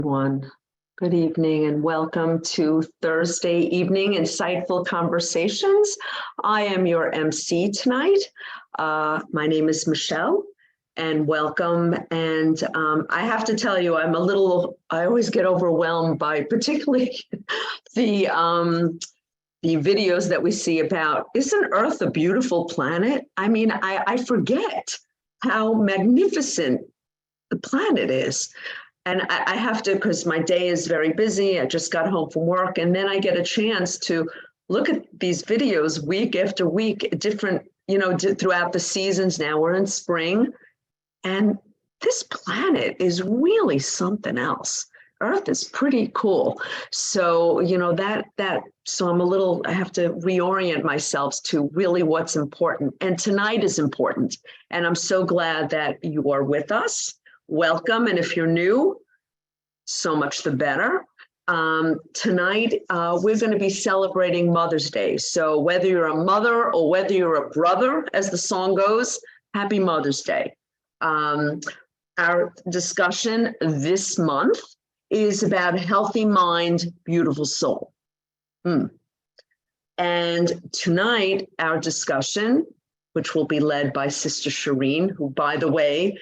Everyone. Good evening and welcome to Thursday evening Insightful Conversations. I am your MC tonight. My name is Michelle and welcome. And I have to tell you, I always get overwhelmed by particularly the videos that we see about, isn't Earth a beautiful planet? I mean, I forget how magnificent the planet is. And I have to, because my day is very busy. I just got home from work, and then I get a chance to look at these videos week after week, different, throughout the seasons. Now we're in spring, and this planet is really something else. Earth is pretty cool. So, so I have to reorient myself to really what's important. And tonight is important. And I'm so glad that you are with us. Welcome, and if you're new, so much the better. Tonight, we're going to be celebrating Mother's Day. So whether you're a mother or whether you're a brother, as the song goes, happy Mother's Day. Our discussion this month is about healthy mind, beautiful soul. And tonight, our discussion, which will be led by Sister Shireen, who, by the way,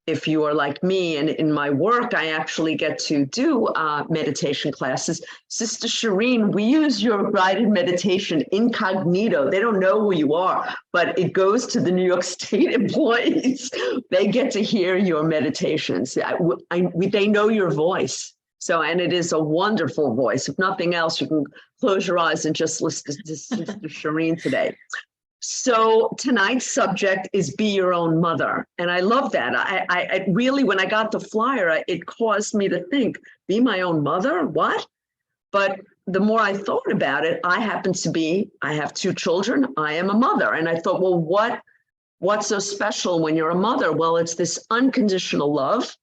if you are like me and in my work, I actually get to do meditation classes. Sister Shireen, we use your guided meditation incognito. They don't know who you are, but it goes to the New York State employees. They get to hear your meditations. They know your voice. So, and it is a wonderful voice. If nothing else, you can close your eyes and just listen to Sister Shireen today. So tonight's subject is be your own mother. And I love that. I really, when I got the flyer, it caused me to think, be my own mother? What? But the more I thought about it, I have two children. I am a mother. And I thought, well, what's so special when you're a mother? Well, it's this unconditional love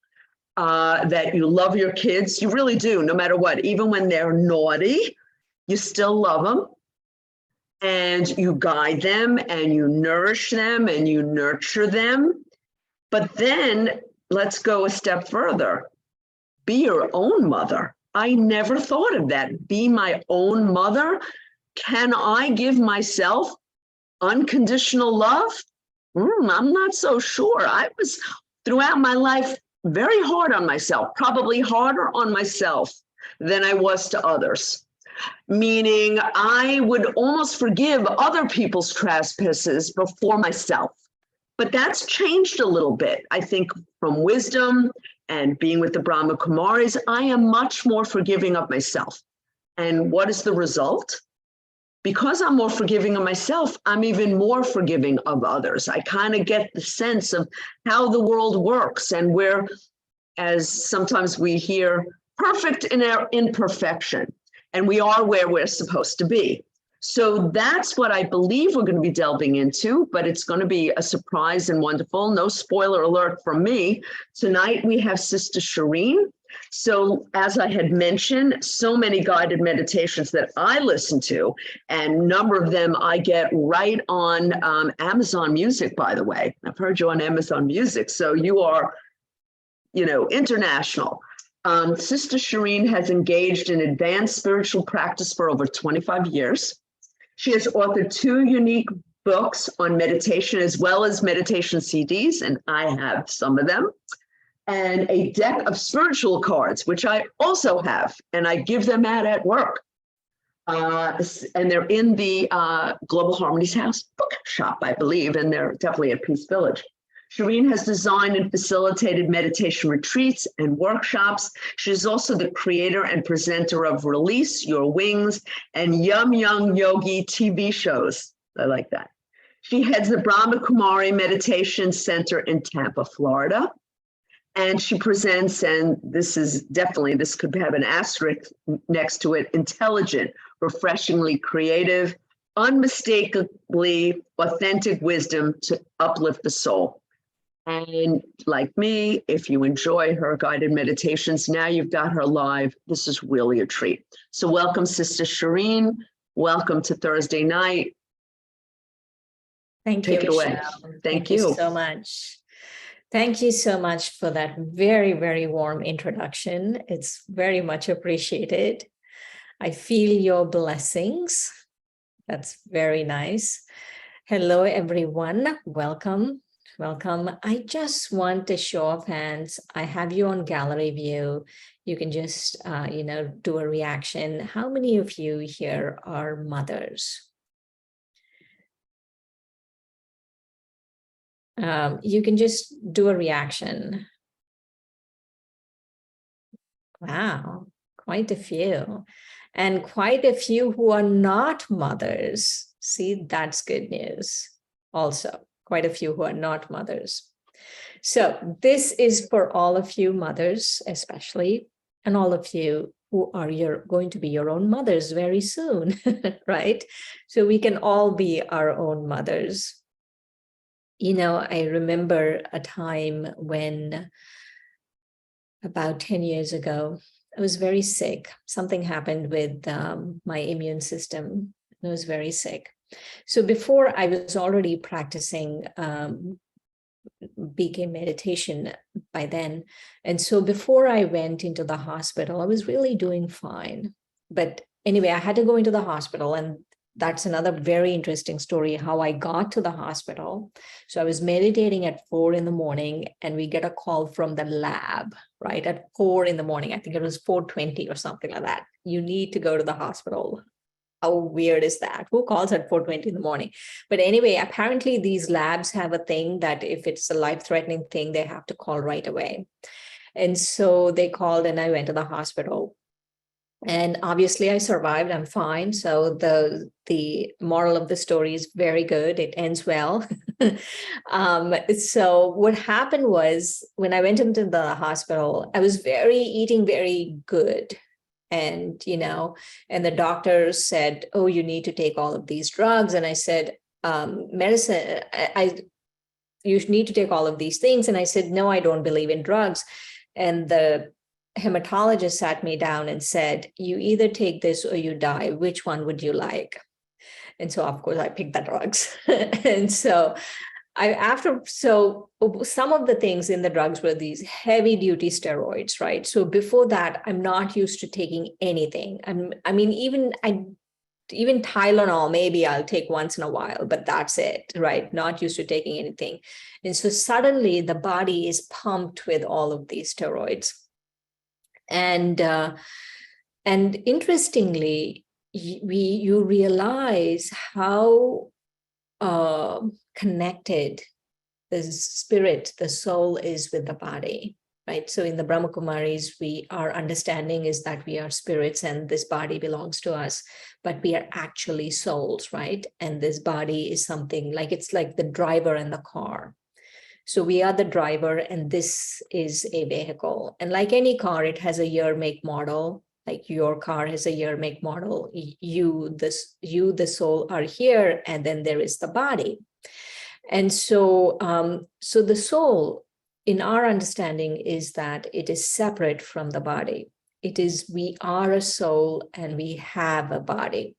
that you love your kids. You really do, no matter what. Even when they're naughty, you still love them. And you guide them and you nourish them and you nurture them. But then let's go a step further. Be your own mother. I never thought of that. Be my own mother. Can I give myself unconditional love? I'm not so sure. I was throughout my life very hard on myself, probably harder on myself than I was to others. Meaning I would almost forgive other people's trespasses before myself. But that's changed a little bit. I think from wisdom and being with the Brahma Kumaris, I am much more forgiving of myself. And what is the result? Because I'm more forgiving of myself, I'm even more forgiving of others. I kind of get the sense of how the world works, and we're, as sometimes we hear, perfect in our imperfection. And we are where we're supposed to be. So that's what I believe we're going to be delving into, but it's going to be a surprise and wonderful. No spoiler alert from me. Tonight we have Sister Shireen. So as I had mentioned, so many guided meditations that I listen to, and a number of them I get right on Amazon Music, by the way. I've heard you on Amazon Music. So you are, international. Sister Shireen has engaged in advanced spiritual practice for over 25 years. She has authored 2 unique books on meditation, as well as meditation CDs, and I have some of them, and a deck of spiritual cards, which I also have, and I give them out at work. And they're in the Global Harmonies House bookshop, I believe, and they're definitely at Peace Village. Shireen has designed and facilitated meditation retreats and workshops. She is also the creator and presenter of Release Your Wings and Yum Yum Yogi TV shows. I like that. She heads the Brahma Kumaris Meditation Center in Tampa, Florida. And she presents, and this could have an asterisk next to it, intelligent, refreshingly creative, unmistakably authentic wisdom to uplift the soul. And like me, if you enjoy her guided meditations, now you've got her live. This is really a treat. So welcome, Sister Shireen. Welcome to Thursday night. Thank you, Michelle. Thank you so much. Thank you so much for that very, very warm introduction. It's very much appreciated. I feel your blessings. That's very nice. Hello, everyone. Welcome. Welcome. I just want a show of hands. I have you on gallery view. You can just, do a reaction. How many of you here are mothers? You can just do a reaction. Wow, quite a few. And quite a few who are not mothers. See, that's good news. Also, quite a few who are not mothers. So this is for all of you mothers, especially, and all of you who are going to be your own mothers very soon, right? So we can all be our own mothers. I remember a time when about 10 years ago, I was very sick. Something happened with my immune system. I was very sick. So before I was already practicing BK meditation by then. And so before I went into the hospital, I was really doing fine. But anyway, I had to go into the hospital, and that's another very interesting story, how I got to the hospital. So I was meditating at 4 a.m, and we get a call from the lab, right? At 4 a.m. I think it was 4:20 or something like that. You need to go to the hospital. How weird is that? Who calls at 4:20 in the morning? But anyway, apparently these labs have a thing that if it's a life-threatening thing, they have to call right away. And so they called, and I went to the hospital. And obviously I survived. I'm fine. So the moral of the story is very good. It ends well. So what happened was, when I went into the hospital, I was eating very good. And, and the doctor said, oh, you need to take all of these drugs. And I said, medicine, you need to take all of these things. And I said, no, I don't believe in drugs. And the hematologist sat me down and said, you either take this or you die. Which one would you like? And so, of course, I picked the drugs. And so some of the things in the drugs were these heavy duty steroids, right? So before that, I'm not used to taking anything. Even Tylenol, maybe I'll take once in a while, but that's it, right? Not used to taking anything. And so suddenly the body is pumped with all of these steroids. And interestingly, you realize how connected the spirit, the soul is with the body, right? So in the Brahma Kumaris, our understanding is that we are spirits and this body belongs to us, but we are actually souls, right? And this body is something like, it's like the driver in the car. So we are the driver, and this is a vehicle. And like any car, it has a year, make, model. Like your car has a year, make, model. You, the soul, are here, and then there is the body. And so, so the soul, in our understanding, is that it is separate from the body. We are a soul, and we have a body.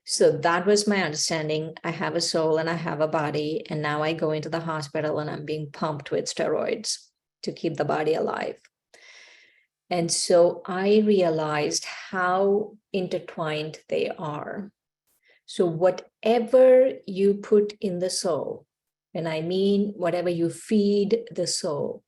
So that was my understanding. I have a soul and I have a body. And now I go into the hospital and I'm being pumped with steroids to keep the body alive. And so I realized how intertwined they are. So whatever you put in the soul, and I mean whatever you feed the soul.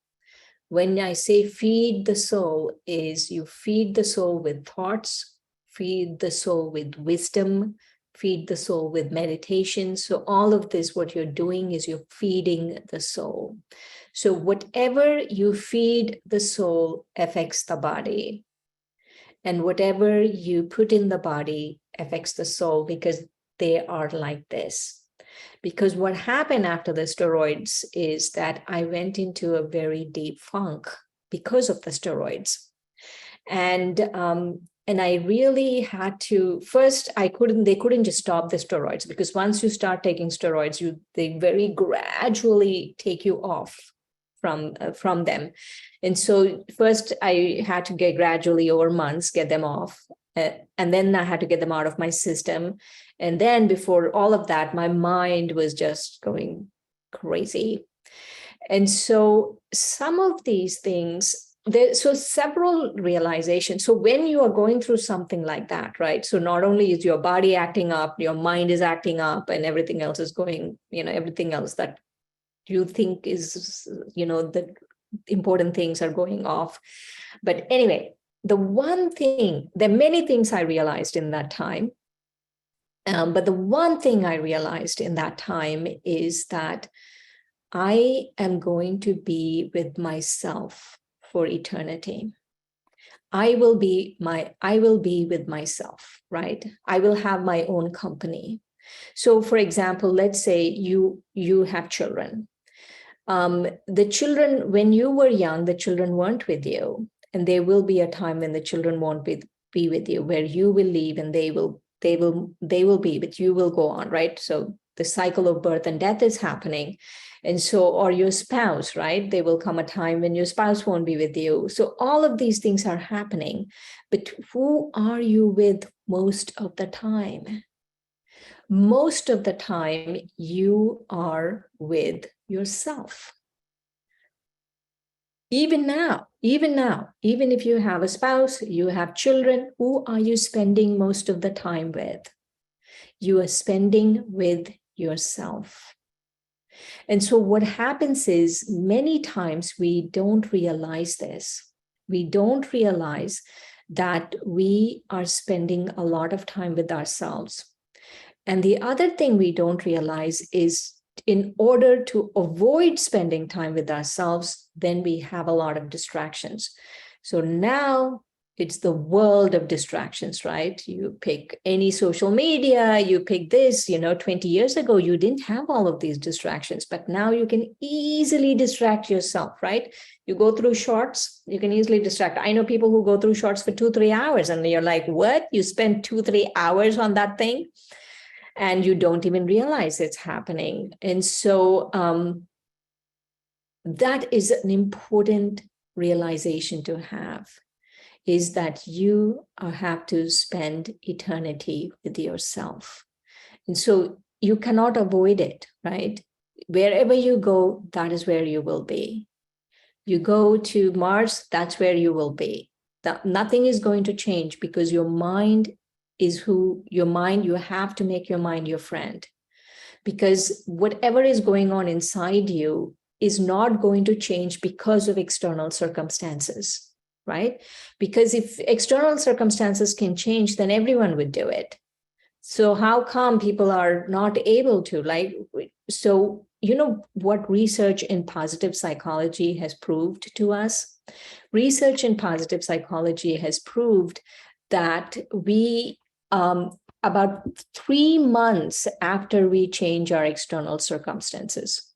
When I say feed the soul, is you feed the soul with thoughts, feed the soul with wisdom, feed the soul with meditation. So all of this, what you're doing is you're feeding the soul. So whatever you feed the soul affects the body. And whatever you put in the body affects the soul, because they are like this. Because what happened after the steroids is that I went into a very deep funk because of the steroids. And I really had to, first, they couldn't just stop the steroids, because once you start taking steroids, they very gradually take you off from them. And so first I had to get gradually over months, get them off. And then I had to get them out of my system. And then before all of that, my mind was just going crazy. And so some of these things, so several realizations. So when you are going through something like that, right? So not only is your body acting up, your mind is acting up, and everything else is going, everything else that you think is, the important things are going off. But anyway, the one thing, there are many things I realized in that time. But the one thing I realized in that time is that I am going to be with myself for eternity. I will be with myself, right? I will have my own company. So for example, let's say you have children. The children, when you were young, the children weren't with you. And there will be a time when the children won't be with you, where you will leave and they will be, but you will go on, right? So the cycle of birth and death is happening. And so, or your spouse, right? There will come a time when your spouse won't be with you. So all of these things are happening, but who are you with most of the time? Most of the time, you are with yourself. Even now, even if you have a spouse, you have children, who are you spending most of the time with? You are spending with yourself. And so what happens is many times we don't realize this. We don't realize that we are spending a lot of time with ourselves. And the other thing we don't realize is, in order to avoid spending time with ourselves, then we have a lot of distractions. So now it's the world of distractions, right? You pick any social media, you pick this, 20 years ago, you didn't have all of these distractions, but now you can easily distract yourself, right? You go through shorts, you can easily distract. I know people who go through shorts for 2-3 hours, and you're like, what? You spend 2-3 hours on that thing? And you don't even realize it's happening. And so that is an important realization to have, is that you have to spend eternity with yourself. And so you cannot avoid it, right? Wherever you go, that is where you will be. You go to Mars, that's where you will be. Nothing is going to change, because your mind is you have to make your mind your friend, because whatever is going on inside you is not going to change because of external circumstances, right? Because if external circumstances can change, then everyone would do it. So how come people are not able to? So what research in positive psychology has proved to us? Research in positive psychology has proved that we, about 3 months after we change our external circumstances,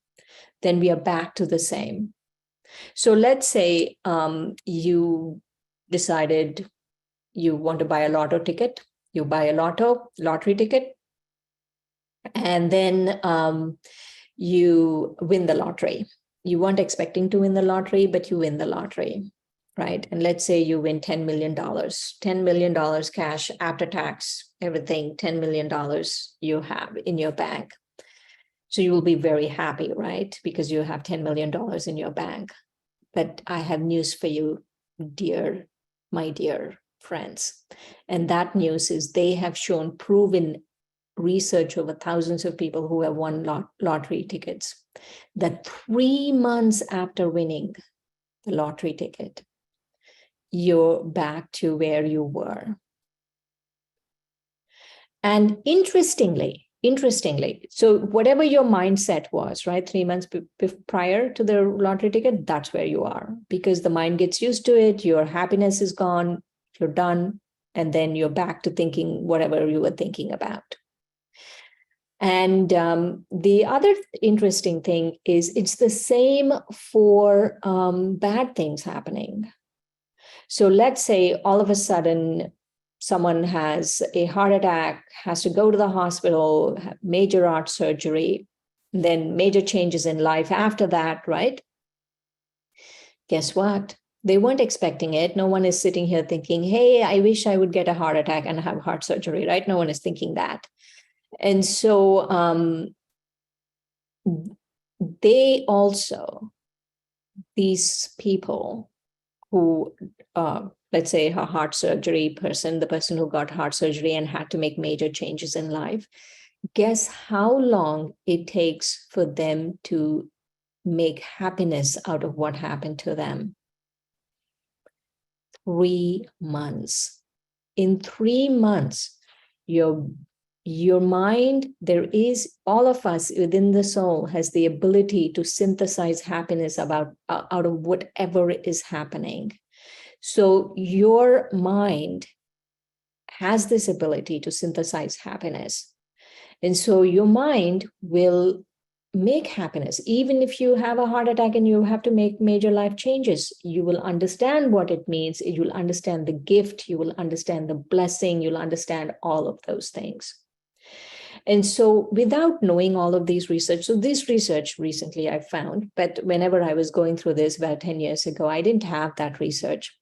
then we are back to the same. So let's say you decided you want to buy a lotto ticket. You buy a lottery ticket, and then you win the lottery. You weren't expecting to win the lottery, but you win the lottery, right? And let's say you win $10 million, $10 million cash after tax, everything, $10 million you have in your bank. So you will be very happy, right? Because you have $10 million in your bank. But I have news for you, my dear friends. And that news is, they have shown proven research over thousands of people who have won lottery tickets, that 3 months after winning the lottery ticket, you're back to where you were. And interestingly, so whatever your mindset was, right, 3 months prior to the lottery ticket, that's where you are, because the mind gets used to it. Your happiness is gone, you're done, and then you're back to thinking whatever you were thinking about. And the other interesting thing is, it's the same for bad things happening. So let's say all of a sudden someone has a heart attack, has to go to the hospital, have major heart surgery, then major changes in life after that, right? Guess what? They weren't expecting it. No one is sitting here thinking, hey, I wish I would get a heart attack and have heart surgery, right? No one is thinking that. And so they also these people who, let's say a heart surgery person, the person who got heart surgery and had to make major changes in life, guess how long it takes for them to make happiness out of what happened to them? 3 months. In 3 months, your mind, there is, all of us within the soul has the ability to synthesize happiness out of whatever is happening. So your mind has this ability to synthesize happiness. And so your mind will make happiness. Even if you have a heart attack and you have to make major life changes, you will understand what it means. You will understand the gift. You will understand the blessing. You'll understand all of those things. And so without knowing all of these research, so this research recently I found, but whenever I was going through this about 10 years ago, I didn't have that research.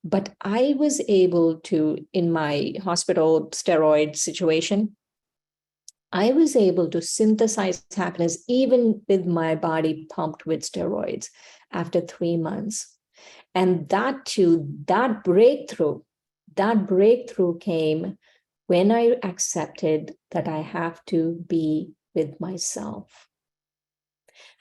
But I was able to, in my hospital steroid situation, I was able to synthesize happiness even with my body pumped with steroids after 3 months. And that breakthrough came when I accepted that I have to be with myself.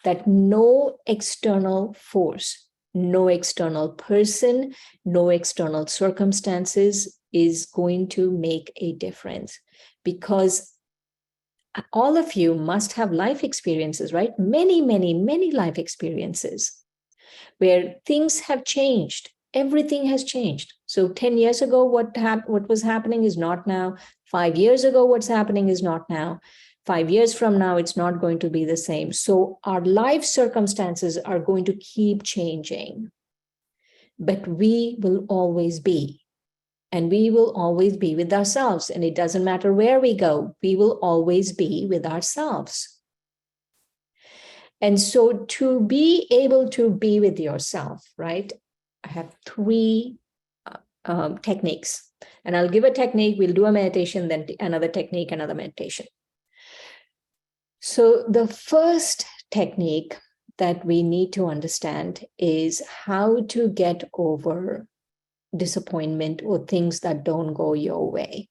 That no external force, no external person, no external circumstances is going to make a difference. Because all of you must have life experiences, right? Many, many, many life experiences where things have changed. Everything has changed. So 10 years ago, what was happening is not now. 5 years ago, what's happening is not now. 5 years from now, it's not going to be the same. So our life circumstances are going to keep changing. But we will always be. And we will always be with ourselves. And it doesn't matter where we go, we will always be with ourselves. And so to be able to be with yourself, right? I have 3 techniques. And I'll give a technique, we'll do a meditation, then another technique, another meditation. So the first technique that we need to understand is how to get over disappointment or things that don't go your way.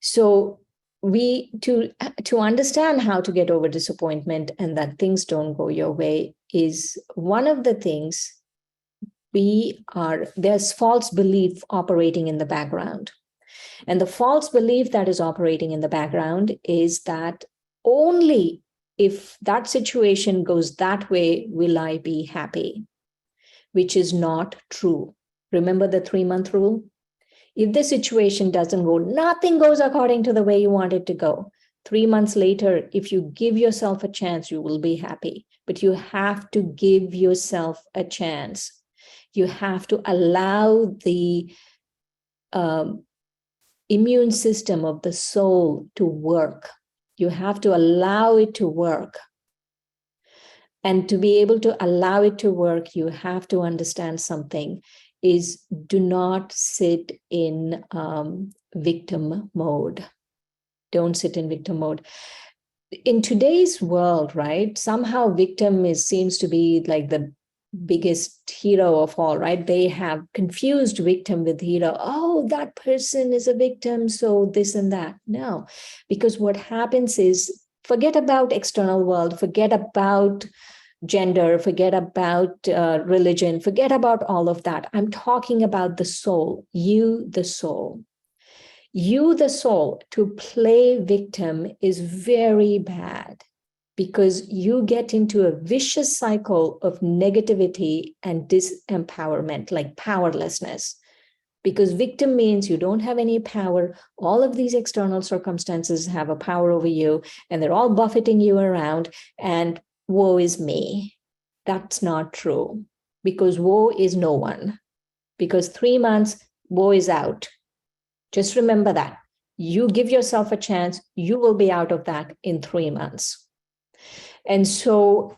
So to understand how to get over disappointment and that things don't go your way is one of the things there's false belief operating in the background. And the false belief that is operating in the background is that only if that situation goes that way will I be happy, which is not true. Remember the 3-month rule? If the situation doesn't go, nothing goes according to the way you want it to go. 3 months later, if you give yourself a chance, you will be happy. But you have to give yourself a chance. You have to allow the immune system of the soul to work. You have to allow it to work. And to be able to allow it to work, you have to understand something is do not sit in victim mode. Don't sit in victim mode. In today's world, right, somehow victim seems to be like the biggest hero of all, right? They have confused victim with hero. Oh, that person is a victim, so this and that. No, because what happens is forget about external world, forget about gender, forget about religion, forget about all of that. I'm talking about the soul, you, the soul. You, the soul, to play victim is very bad because you get into a vicious cycle of negativity and disempowerment, like powerlessness. Because victim means you don't have any power. All of these external circumstances have a power over you, and they're all buffeting you around, and woe is me. That's not true, because woe is no one. Because 3 months, woe is out. Just remember that. You give yourself a chance, you will be out of that in 3 months. And so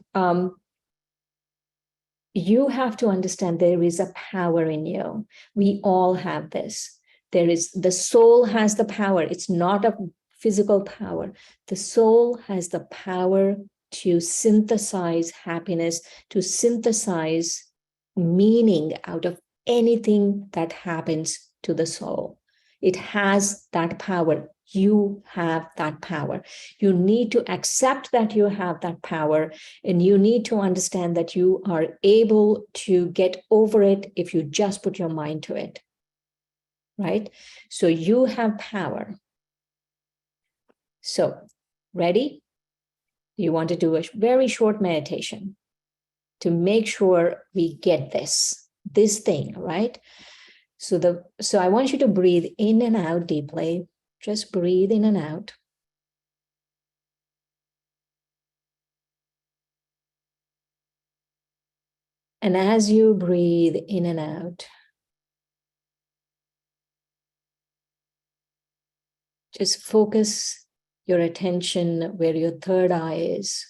you have to understand there is a power in you. We all have this. The soul has the power. It's not a physical power. The soul has the power to synthesize happiness, to synthesize meaning out of anything that happens to the soul. It has that power. You have that power. You need to accept that you have that power, and you need to understand that you are able to get over it if you just put your mind to it, right? So you have power. So, ready? You want to do a very short meditation to make sure we get this thing, right? So I want you to breathe in and out deeply. Just breathe in and out. And as you breathe in and out, just focus your attention where your third eye is.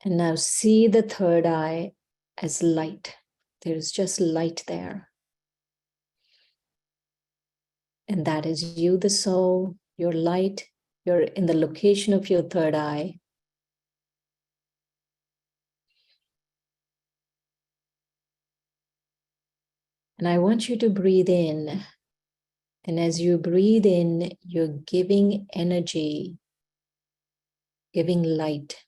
And now see the third eye as light. There's just light there. And that is you, the soul, your light. You're in the location of your third eye. And I want you to breathe in. And as you breathe in, you're giving energy, giving light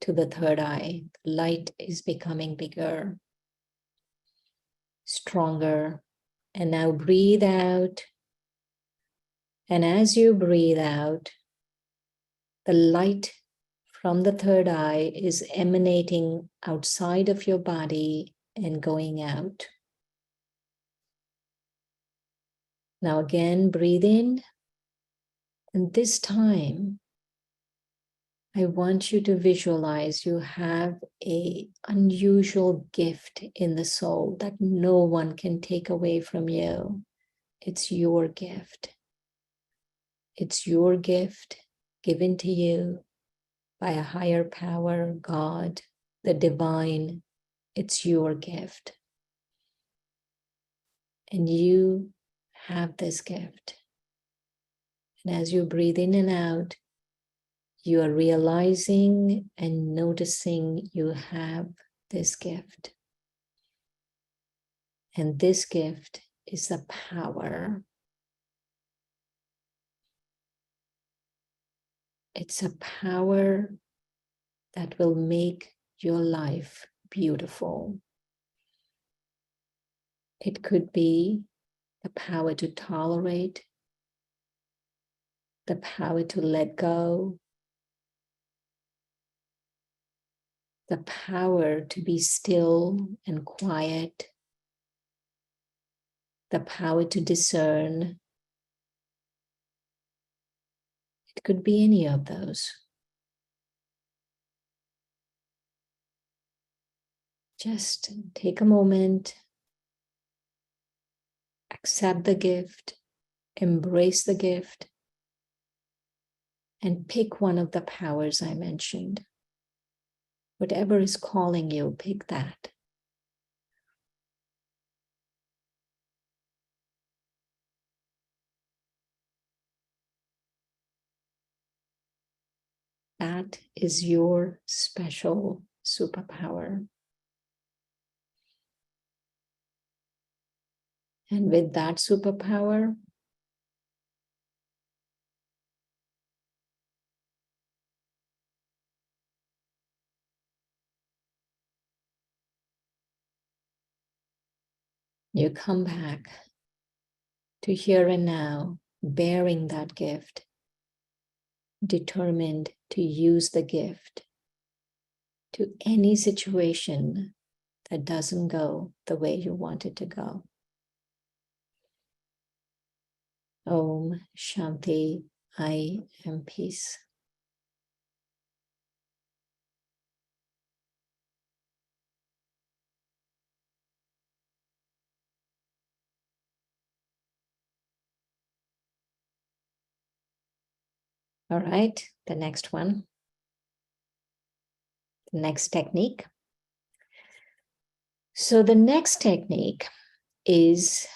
to the third eye. Light is becoming bigger, stronger. And now breathe out. And as you breathe out, the light from the third eye is emanating outside of your body and going out. Now again, breathe in. And this time, I want you to visualize you have an unusual gift in the soul that no one can take away from you. It's your gift. It's your gift given to you by a higher power, God, the divine. It's your gift. And you have this gift. And as you breathe in and out, you are realizing and noticing you have this gift. And this gift is a power. It's a power that will make your life beautiful. It could be the power to tolerate, the power to let go, the power to be still and quiet, the power to discern. It could be any of those. Just take a moment, accept the gift, embrace the gift, and pick one of the powers I mentioned. Whatever is calling you, pick that. That is your special superpower. And with that superpower, you come back to here and now, bearing that gift, determined to use the gift to any situation that doesn't go the way you want it to go. Om Shanti, I am peace. All right, the next one. The next technique. So the next technique is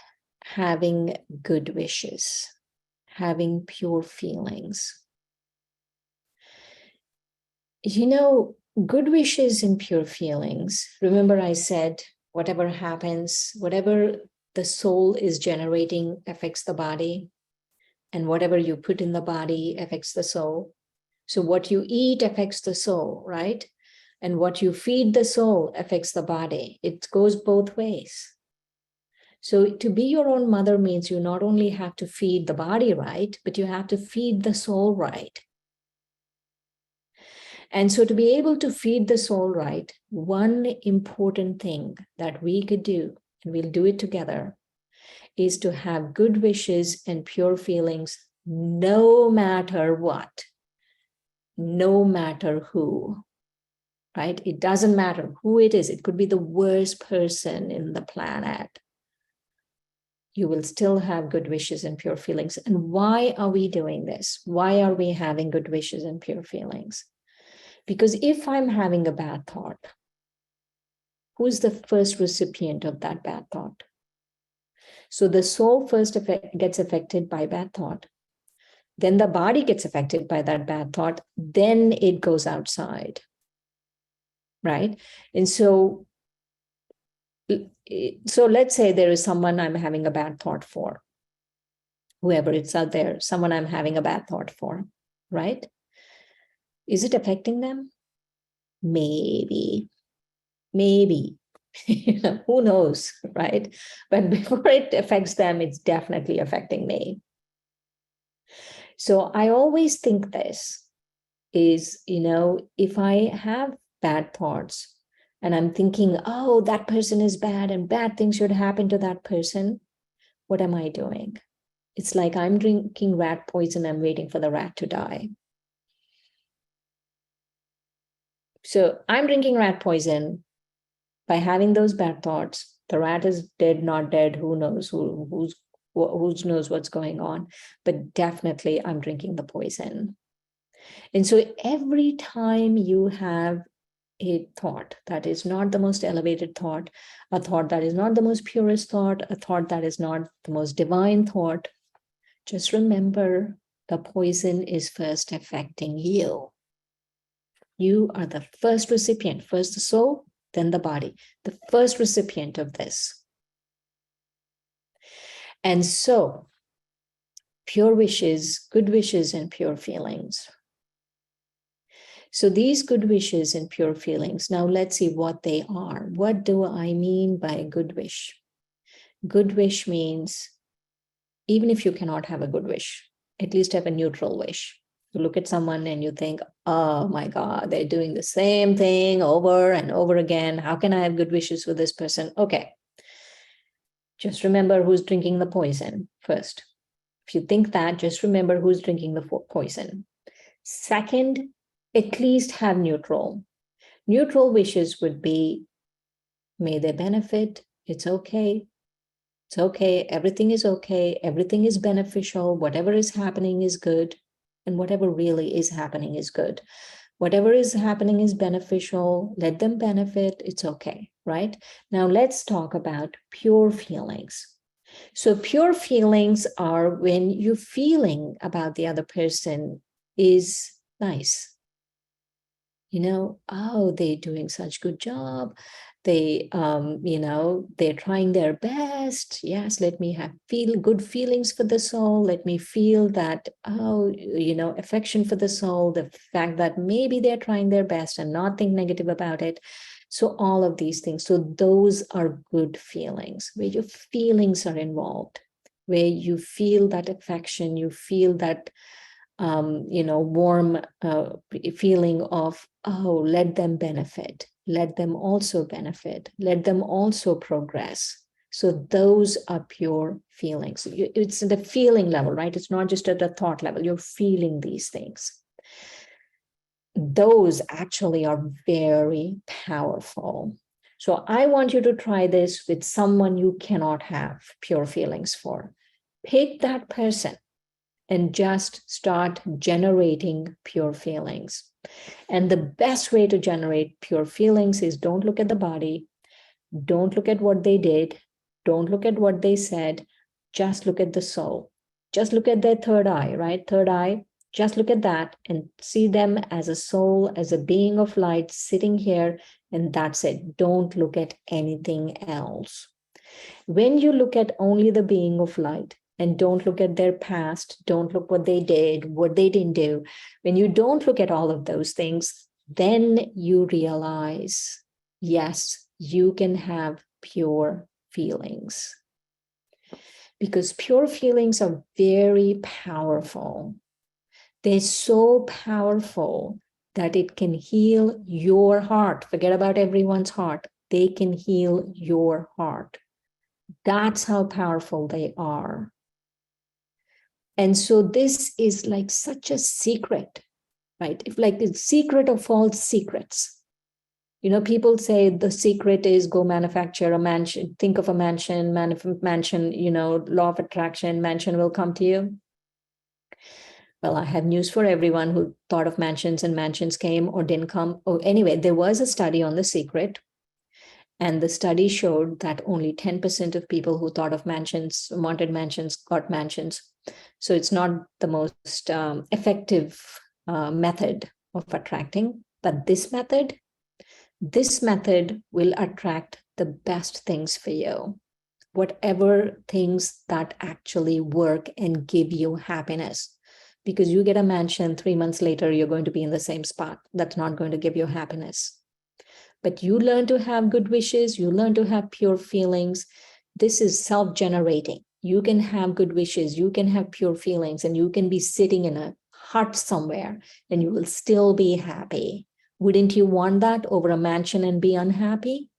having good wishes. having pure feelings. You know, good wishes and pure feelings. Remember, I said, whatever happens, whatever the soul is generating affects the body, and whatever you put in the body affects the soul. So what you eat affects the soul, right? And what you feed the soul affects the body. It goes both ways. So to be your own mother means you not only have to feed the body right, but you have to feed the soul right. And so to be able to feed the soul right, one important thing that we could do, and we'll do it together, is to have good wishes and pure feelings no matter what, no matter who, right? It doesn't matter who it is. It could be the worst person in the planet. You will still have good wishes and pure feelings. And why are we doing this? Why are we having good wishes and pure feelings? Because if I'm having a bad thought, who's the first recipient of that bad thought? So the soul first gets affected by bad thought. Then the body gets affected by that bad thought. Then it goes outside, right? And so let's say there is someone I'm having a bad thought for, whoever it's out there, someone I'm having a bad thought for, right? Is it affecting them? Maybe. Who knows, right? But before it affects them, it's definitely affecting me. So I always think this is, if I have bad thoughts and I'm thinking, oh, that person is bad and bad things should happen to that person, what am I doing? It's like I'm drinking rat poison. I'm waiting for the rat to die. So I'm drinking rat poison by having those bad thoughts. The rat is dead, not dead. Who knows? Who knows what's going on? But definitely I'm drinking the poison. And so every time you have a thought that is not the most elevated thought, a thought that is not the most purest thought, a thought that is not the most divine thought, just remember the poison is first affecting you. You are the first recipient, first the soul, then the body, the first recipient of this. And so, pure wishes, good wishes, and pure feelings. So these good wishes and pure feelings, now let's see what they are. What do I mean by good wish? Good wish means, even if you cannot have a good wish, at least have a neutral wish. You look at someone and you think, oh my God, they're doing the same thing over and over again. How can I have good wishes for this person? Okay. Just remember who's drinking the poison first. If you think that, just remember who's drinking the poison. Second, at least have neutral. Neutral wishes would be, may they benefit. It's okay. It's okay. Everything is okay. Everything is beneficial. Whatever is happening is good. And whatever really is happening is good. Whatever is happening is beneficial. Let them benefit. It's okay, right? Now let's talk about pure feelings. So pure feelings are when your feeling about the other person is nice. Oh, they're doing such good job. They're trying their best. Yes, let me feel good feelings for the soul. Let me feel that, affection for the soul, the fact that maybe they're trying their best and not think negative about it. So all of these things. So those are good feelings where your feelings are involved, where you feel that affection, you feel that warm feeling of, oh, let them benefit, let them also benefit, let them also progress. So those are pure feelings. It's the feeling level, right? It's not just at the thought level. You're feeling these things. Those actually are very powerful. So I want you to try this with someone you cannot have pure feelings for. Pick that person and just start generating pure feelings. And the best way to generate pure feelings is don't look at the body, don't look at what they did, don't look at what they said, just look at the soul. Just look at their third eye, right? Third eye, just look at that and see them as a soul, as a being of light sitting here, and that's it. Don't look at anything else. When you look at only the being of light and don't look at their past, don't look what they did, what they didn't do, when you don't look at all of those things, then you realize, yes, you can have pure feelings. Because pure feelings are very powerful. They're so powerful that it can heal your heart. Forget about everyone's heart. They can heal your heart. That's how powerful they are. And so this is like such a secret, right? If like the secret of all secrets. You know, people say the secret is go manufacture a mansion, think of a mansion, mansion, you know, law of attraction, mansion will come to you. Well, I have news for everyone who thought of mansions and mansions came or didn't come. Oh, anyway, there was a study on the secret. And the study showed that only 10% of people who thought of mansions, wanted mansions, got mansions. So it's not the most effective method of attracting. But this method will attract the best things for you. Whatever things that actually work and give you happiness. Because you get a mansion, 3 months later, you're going to be in the same spot. That's not going to give you happiness. But you learn to have good wishes, you learn to have pure feelings. This is self-generating. You can have good wishes, you can have pure feelings, and you can be sitting in a hut somewhere and you will still be happy. Wouldn't you want that over a mansion and be unhappy?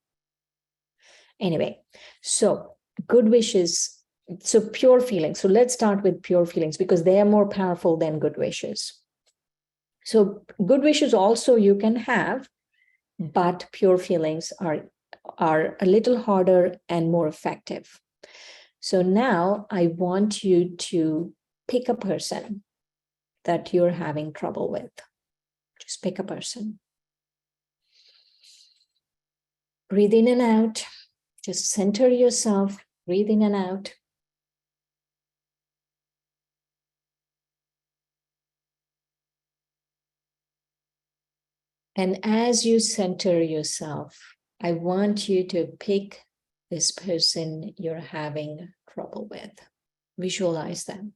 Anyway, so good wishes, so pure feelings. So let's start with pure feelings because they are more powerful than good wishes. So good wishes also you can have, but pure feelings are a little harder and more effective. So now I want you to pick a person that you're having trouble with. Just pick a person. Breathe in and out. Just center yourself. Breathe in and out. And as you center yourself, I want you to pick this person you're having trouble with. Visualize them.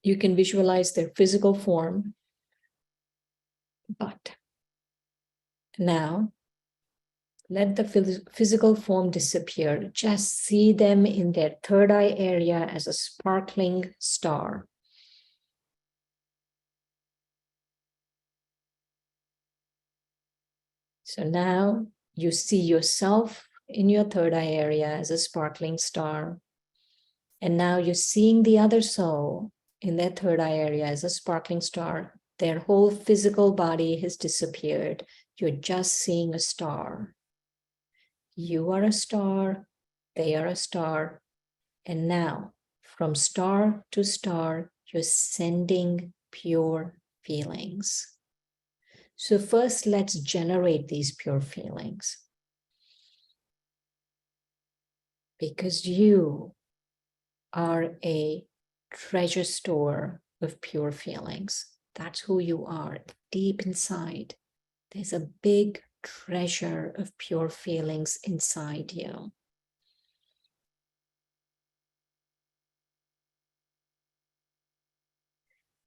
You can visualize their physical form, but now let the physical form disappear. Just see them in their third eye area as a sparkling star. So now you see yourself in your third eye area as a sparkling star. And now you're seeing the other soul in their third eye area as a sparkling star. Their whole physical body has disappeared. You're just seeing a star. You are a star, they are a star. And now, from star to star, you're sending pure feelings. So first, let's generate these pure feelings. Because you are a treasure store of pure feelings. That's who you are deep inside. There's a big treasure of pure feelings inside you.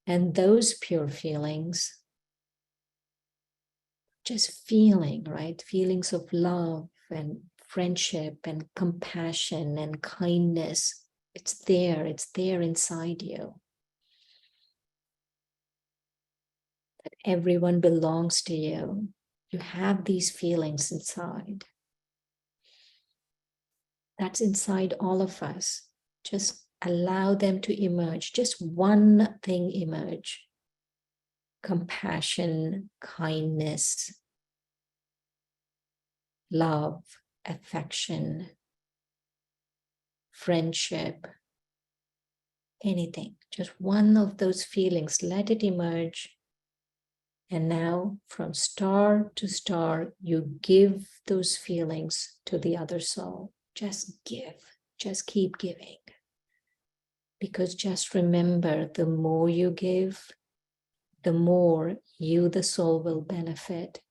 And those pure feelings, just feeling, right? Feelings of love and friendship and compassion and kindness. It's there inside you. That everyone belongs to you. You have these feelings inside. That's inside all of us. Just allow them to emerge. Just one thing emerge. Compassion, kindness, love, affection, friendship, anything. Just one of those feelings. Let it emerge. And now from star to star, you give those feelings to the other soul. Just give. Just keep giving. Because just remember, the more you give, the more you, the soul, will benefit,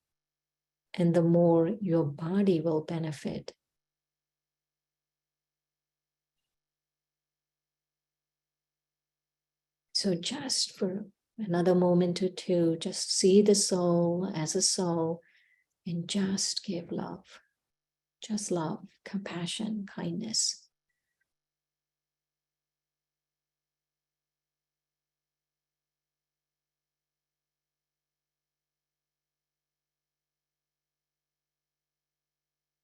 and the more your body will benefit. So just for another moment or two, just see the soul as a soul and just give love. Just love, compassion, kindness.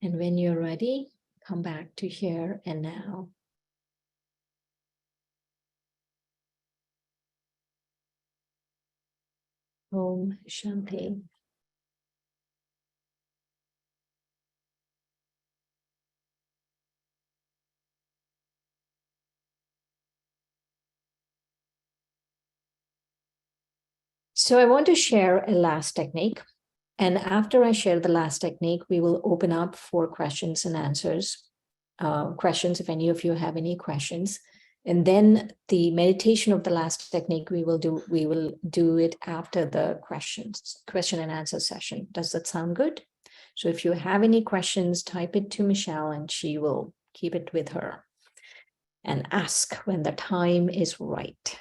And when you're ready, come back to here and now. Om Shanti. So I want to share a last technique. And after I share the last technique, we will open up for questions and answers. Questions, if any of you have any questions. And then the meditation of the last technique we will do it after the question and answer session. Does that sound good? So if you have any questions, type it to Michelle and she will keep it with her and ask when the time is right.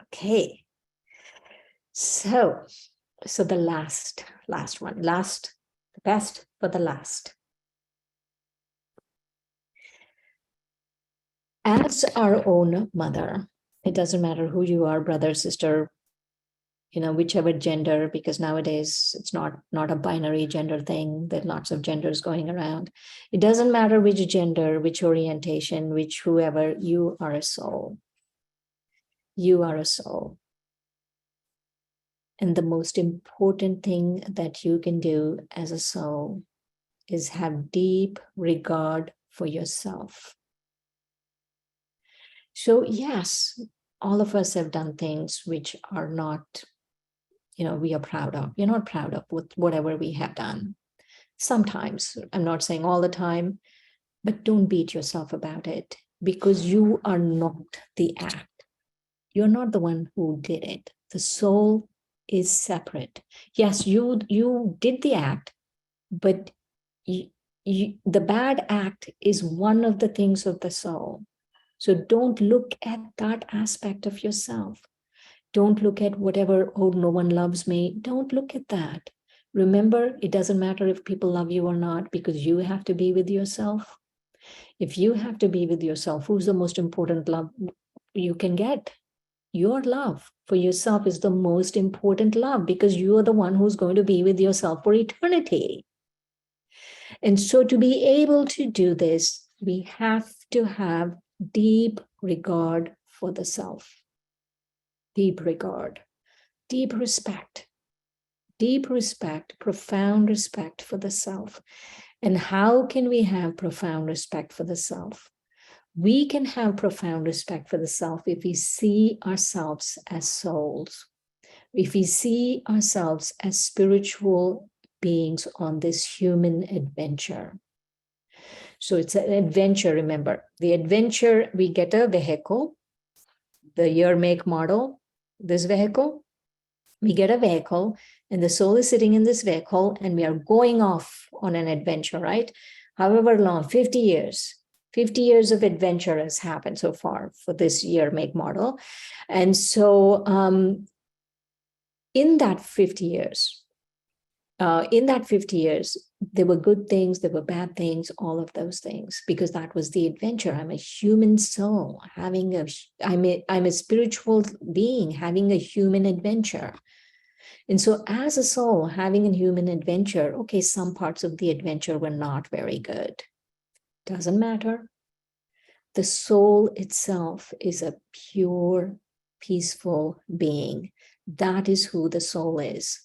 Okay. So the last one, the best for the last. As our own mother, it doesn't matter who you are, brother, sister, whichever gender, because nowadays it's not a binary gender thing. There are lots of genders going around. It doesn't matter which gender, which orientation, whoever, you are a soul. You are a soul. And the most important thing that you can do as a soul is have deep regard for yourself. So yes, all of us have done things which are not, we are proud of. We're not proud of whatever we have done. Sometimes, I'm not saying all the time, but don't beat yourself about it, because you are not the act. You're not the one who did it. The soul is separate. Yes, you did the act, but the bad act is one of the things of the soul. So don't look at that aspect of yourself. Don't look at whatever, oh, no one loves me. Don't look at that. Remember, it doesn't matter if people love you or not, because you have to be with yourself. If you have to be with yourself, who's the most important love you can get? Your love for yourself is the most important love, because you are the one who's going to be with yourself for eternity. And so to be able to do this, we have to have deep regard for the self. Deep regard, deep respect, profound respect for the self. And how can we have profound respect for the self? We can have profound respect for the self if we see ourselves as souls, if we see ourselves as spiritual beings on this human adventure. So it's an adventure, remember. The adventure, we get a vehicle, the year, make, model, this vehicle. We get a vehicle and the soul is sitting in this vehicle and we are going off on an adventure, right? However long, 50 years. 50 years of adventure has happened so far for this year, make, model. And so in that 50 years, there were good things, there were bad things, all of those things, because that was the adventure. I'm a human soul I'm a spiritual being having a human adventure. And so as a soul having a human adventure, okay, some parts of the adventure were not very good. Doesn't matter. The soul itself is a pure, peaceful being. That is who the soul is.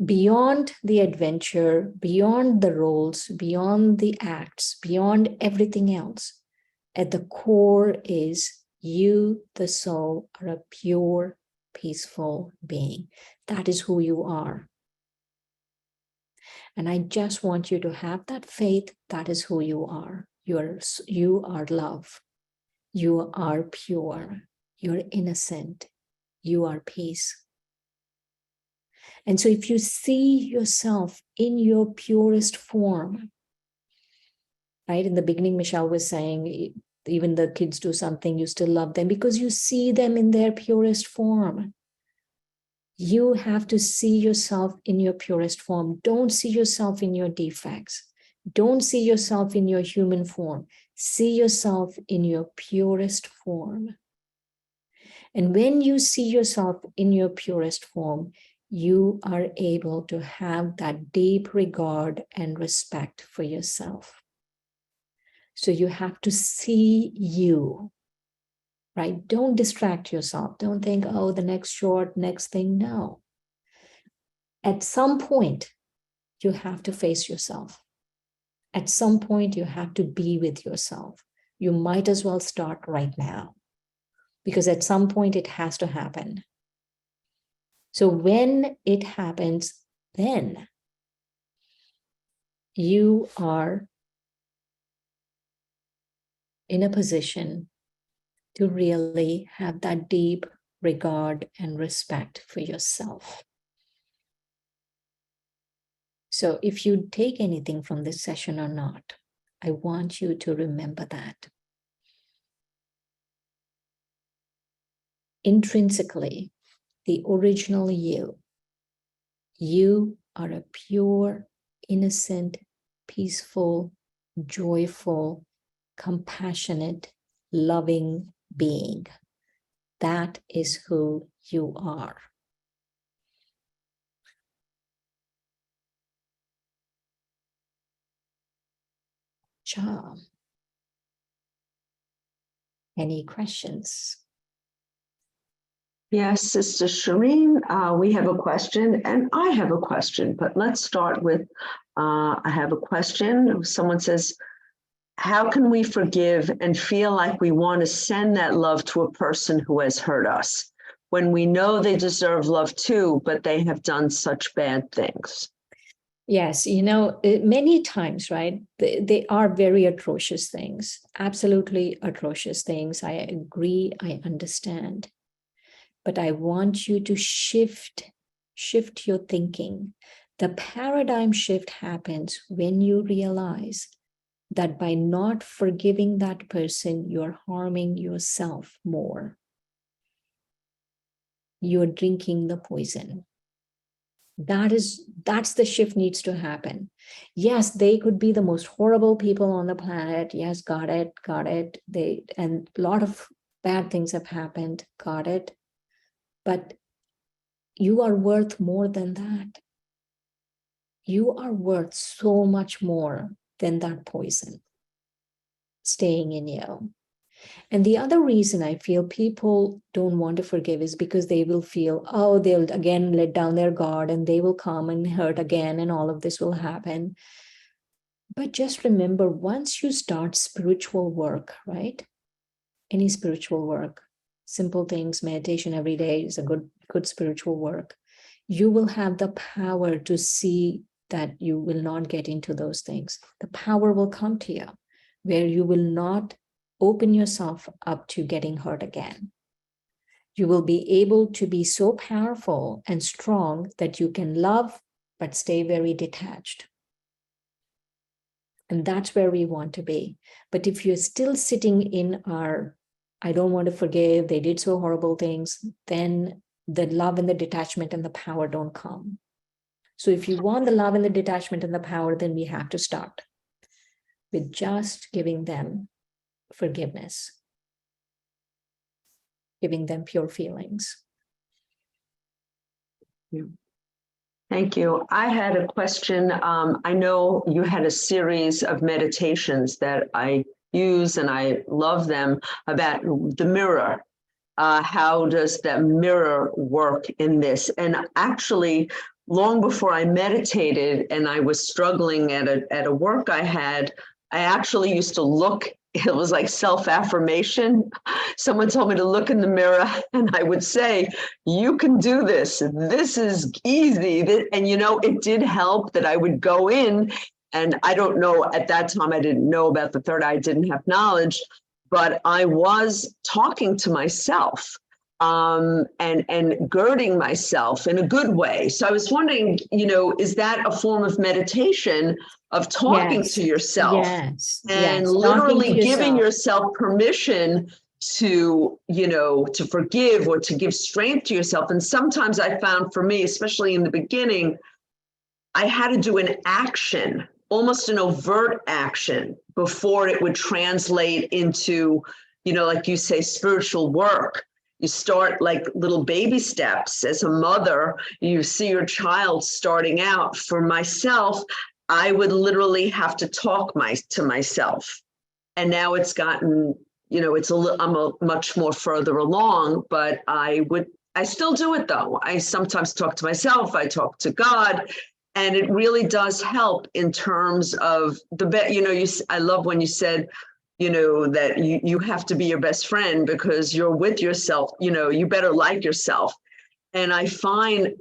Beyond the adventure, beyond the roles, beyond the acts, beyond everything else, at the core is you, the soul, are a pure, peaceful being. That is who you are. And I just want you to have that faith. That is who you are. You are love. You are pure. You're innocent. You are peace. And so if you see yourself in your purest form, right? In the beginning, Michelle was saying, even the kids do something, you still love them because you see them in their purest form. You have to see yourself in your purest form. Don't see yourself in your defects. Don't see yourself in your human form. See yourself in your purest form. And when you see yourself in your purest form, you are able to have that deep regard and respect for yourself. So you have to see you, right? Don't distract yourself. Don't think, oh, the next short, next thing. No. At some point, you have to face yourself. At some point, you have to be with yourself. You might as well start right now, because at some point it has to happen. So when it happens, then you are in a position to really have that deep regard and respect for yourself. So if you take anything from this session or not, I want you to remember that. Intrinsically, the original you are a pure, innocent, peaceful, joyful, compassionate, loving being. That is who you are. Cha. Any questions? Yes, Sister Shireen, we have a question, and I have a question, but let's start with, I have a question. Someone says, how can we forgive and feel like we want to send that love to a person who has hurt us when we know they deserve love too, but they have done such bad things? Yes, many times, right, they are very atrocious things, absolutely atrocious things. I agree, I understand. But I want you to shift your thinking. The paradigm shift happens when you realize that by not forgiving that person, you're harming yourself more. You're drinking the poison. That's the shift needs to happen. Yes, they could be the most horrible people on the planet. Yes, got it. And a lot of bad things have happened. Got it. But you are worth more than that. You are worth so much more than that poison staying in you. And the other reason I feel people don't want to forgive is because they will feel, oh, they'll again let down their guard and they will come and hurt again and all of this will happen. But just remember, once you start spiritual work, right? Any spiritual work, simple things, meditation every day is a good spiritual work. You will have the power to see that you will not get into those things. The power will come to you where you will not open yourself up to getting hurt again. You will be able to be so powerful and strong that you can love, but stay very detached. And that's where we want to be. But if you're still sitting in our, I don't want to forgive, they did so horrible things, then the love and the detachment and the power don't come. So if you want the love and the detachment and the power, then we have to start with just giving them forgiveness, giving them pure feelings. Yeah. Thank you. I had a question. I know you had a series of meditations that I use and I love them about the mirror. How does that mirror work in this? And actually, long before I meditated and I was struggling at a work I had, I actually used to look. It was like self-affirmation. Someone told me to look in the mirror and I would say, you can do this. This is easy. And it did help that I would go in And I don't know, at that time, I didn't know about the third eye, I didn't have knowledge, but I was talking to myself and girding myself in a good way. So I was wondering, is that a form of meditation, of talking Yes. to yourself Yes. and Yes. Talking to literally giving yourself. yourself permission to, to forgive or to give strength to yourself? And sometimes I found, for me, especially in the beginning, I had to do an action, almost an overt action, before it would translate into, like you say, spiritual work. You start like little baby steps. As a mother, you see your child starting out. For myself, I would literally have to talk to myself. And now it's gotten, I'm much more further along, but I still do it though. I sometimes talk to myself, I talk to God, and it really does help in terms of I love when you said, that you have to be your best friend because you're with yourself, you better like yourself. And I find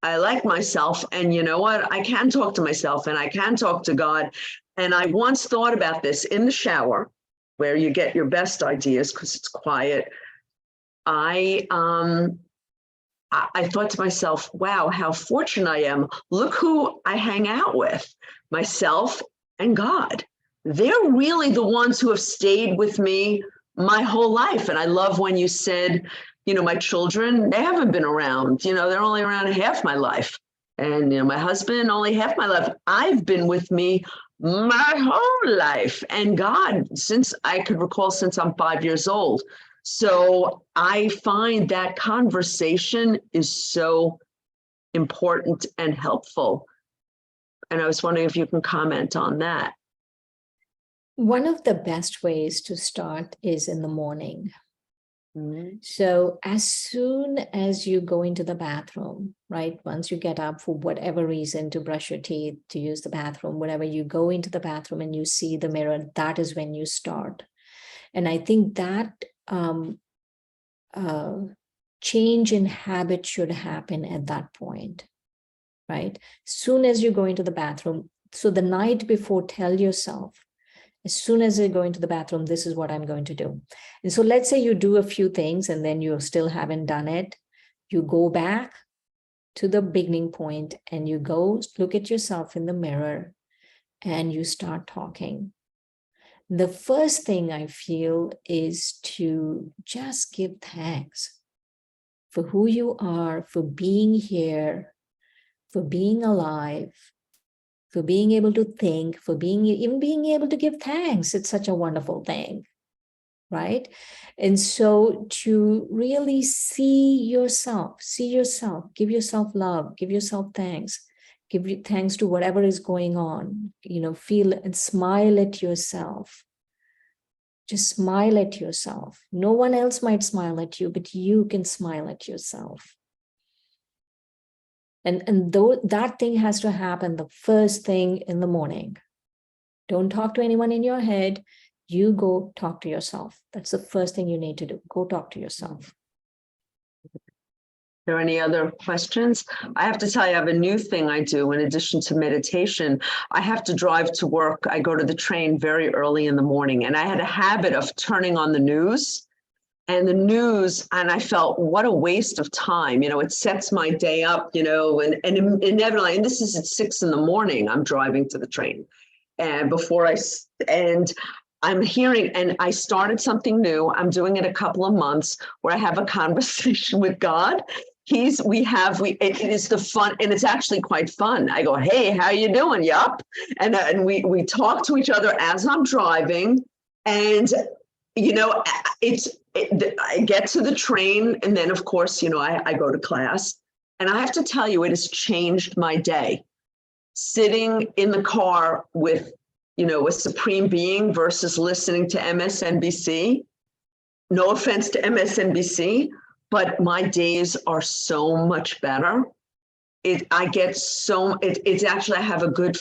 I like myself, and you know what? I can talk to myself and I can talk to God. And I once thought about this in the shower, where you get your best ideas because it's quiet. I thought to myself, wow, how fortunate I am. Look who I hang out with, myself and God. They're really the ones who have stayed with me my whole life. And I love when you said, my children, they haven't been around, they're only around half my life. And, my husband, only half my life. I've been with me my whole life. And God, since I could recall, since I'm 5 years old. So I find that conversation is so important and helpful. And I was wondering if you can comment on that. One of the best ways to start is in the morning. Mm-hmm. So as soon as you go into the bathroom, right? Once you get up for whatever reason to brush your teeth, to use the bathroom, whatever, you go into the bathroom and you see the mirror, that is when you start. And I think that change in habit should happen at that point, right? Soon as you go into the bathroom, so the night before, tell yourself, as soon as you go into the bathroom, this is what I'm going to do. And so let's say you do a few things and then you still haven't done it. You go back to the beginning point and you go look at yourself in the mirror and you start talking. The first thing I feel is to just give thanks for who you are, for being here, for being alive, for being able to think, for even being able to give thanks. It's such a wonderful thing, right? And so to really see yourself, give yourself love, give yourself thanks, give you thanks to whatever is going on, feel and smile at yourself. Just smile at yourself. No one else might smile at you, but you can smile at yourself. And though that thing has to happen the first thing in the morning. Don't talk to anyone in your head. You go talk to yourself. That's the first thing you need to do. Go talk to yourself. Are there any other questions? I have to tell you, I have a new thing I do in addition to meditation. I have to drive to work. I go to the train very early in the morning, and I had a habit of turning on the news. And I felt, what a waste of time. It sets my day up, and inevitably, and this is at 6 a.m, I'm driving to the train. And I'm hearing, and I started something new. I'm doing it a couple of months where I have a conversation with God. It is the fun, and it's actually quite fun. I go, hey, how you doing? Yup. And we talk to each other as I'm driving. And, I get to the train, and then of course, I go to class, and I have to tell you, it has changed my day. Sitting in the car with, a supreme being versus listening to MSNBC. No offense to MSNBC, but my days are so much better. I have a good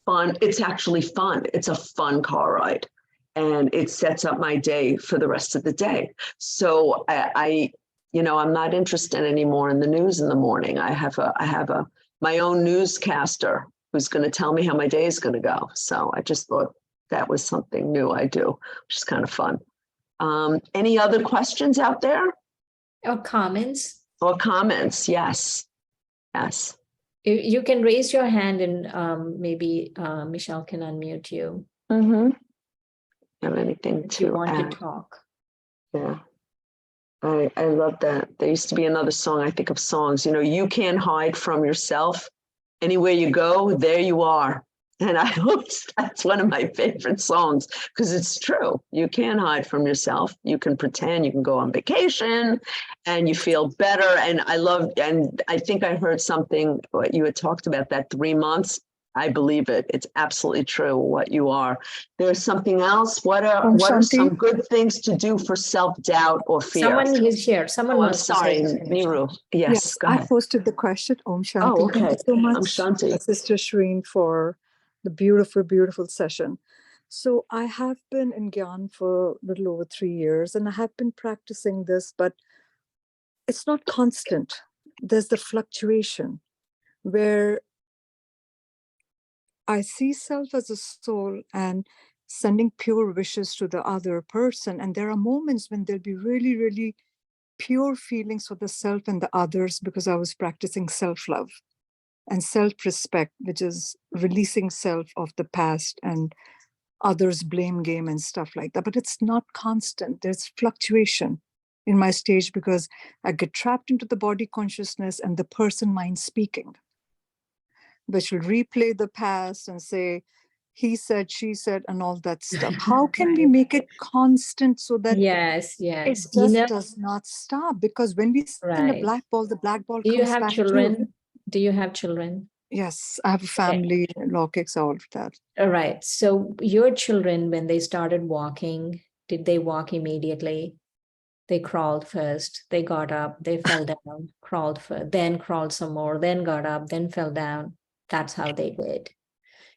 fun. It's actually fun. It's a fun car ride. And it sets up my day for the rest of the day. So I'm not interested anymore in the news in the morning. I have my own newscaster who's going to tell me how my day is going to go. So I just thought that was something new I do, which is kind of fun. Any other questions out there? Or comments? Or comments? Yes. Yes. You can raise your hand and maybe Michelle can unmute you. Mm-hmm. Have anything if you to want add? to talk. Yeah. I love that. There used to be another song, I think of songs, you know, you can't hide from yourself. Anywhere you go, there you are. And I hope that's one of my favorite songs because it's true. You can't hide from yourself. You can pretend, you can go on vacation and you feel better. And I think I heard something, what you had talked about, that 3 months. I believe it. It's absolutely true what you are. There's something else. What are some good things to do for self-doubt or fear? Someone is here. Someone I'm wants sorry, to say something. Niru. Yes, go I ahead. posted the question. Om Shanti. Oh, okay. Thank you so much, I'm Shanti. Sister Shireen, for the beautiful, beautiful session. So I have been in Gyan for a little over 3 years, and I have been practicing this, but it's not constant. There's the fluctuation where I see self as a soul and sending pure wishes to the other person. And there are moments when there'll be really, really pure feelings for the self and the others because I was practicing self-love and self-respect, which is releasing self of the past and others' blame game and stuff like that. But it's not constant. There's fluctuation in my stage because I get trapped into the body consciousness and the person mind speaking, which will replay the past and say, he said, she said, and all that stuff. How can we make it constant so that Yes. it just does not stop? Because when we send a black ball, the black ball Do you comes have back children? too. Do you have children? Yes, I have a family, law kicks, all of that. All right. So your children, when they started walking, did they walk immediately? They crawled first, they got up, they fell down, crawled first, then crawled some more, then got up, then fell down. That's how they did.